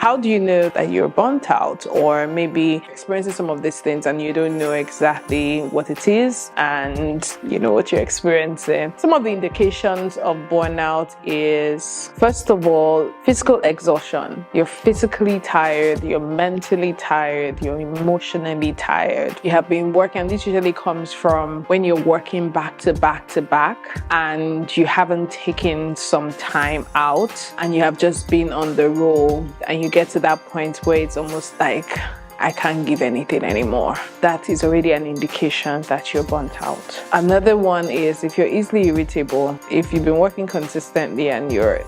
How do you know that you're burnt out, or maybe experiencing some of these things and you don't know exactly what it is and you know what you're experiencing? Some of the indications of burnout is, first of all, physical exhaustion. You're physically tired, you're mentally tired, you're emotionally tired. You have been working, this usually comes from when you're working back to back to back and you haven't taken some time out and you have just been on the roll, and you get to that point where it's almost like, I can't give anything anymore. That is already an indication that you're burnt out. Another one is if you're easily irritable. If you've been working consistently and you're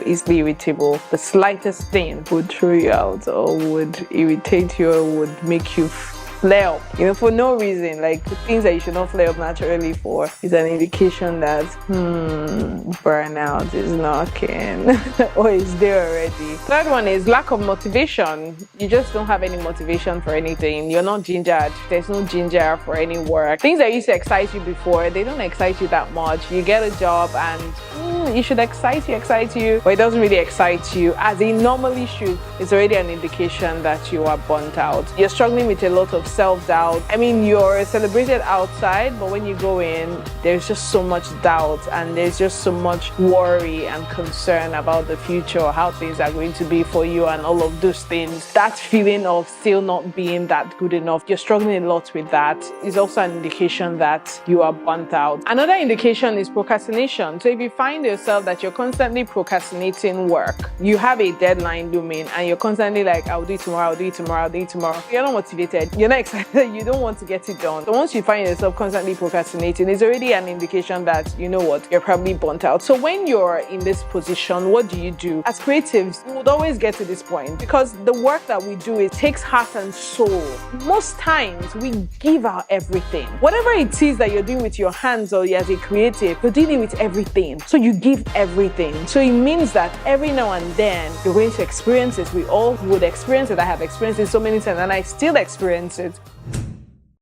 easily irritable, the slightest thing would throw you out or would irritate you or would make you flare up, for no reason. Like the things that you should not flare up naturally for is an indication that burnout is knocking or is there already. Third one is lack of motivation. You just don't have any motivation for anything. You're not gingered. There's no ginger for any work. Things that used to excite you before, they don't excite you that much. You get a job and it should excite you, but it doesn't really excite you as it normally should. It's already an indication that you are burnt out. You're struggling with a lot of self-doubt. I mean, you're celebrated outside, but when you go in, there's just so much doubt and there's just so much worry and concern about the future, or how things are going to be for you and all of those things. That feeling of still not being that good enough, you're struggling a lot with that, is also an indication that you are burnt out. Another indication is procrastination. So if you find yourself that you're constantly procrastinating work, you have a deadline looming and you're constantly like, I'll do it tomorrow, I'll do it tomorrow, I'll do it tomorrow. You're not motivated, you're not excited, you don't want to get it done. So once you find yourself constantly procrastinating, it's already an indication that, you know what, you're probably burnt out. So when you're in this position, what do you do? As creatives, we would always get to this point because the work that we do, it takes heart and soul. Most times we give our everything. Whatever it is that you're doing with your hands or as a creative, you're dealing with everything. So you give everything. So it means that every now and then you're going to experience it. We all would experience it. I have experienced it so many times and I still experience it.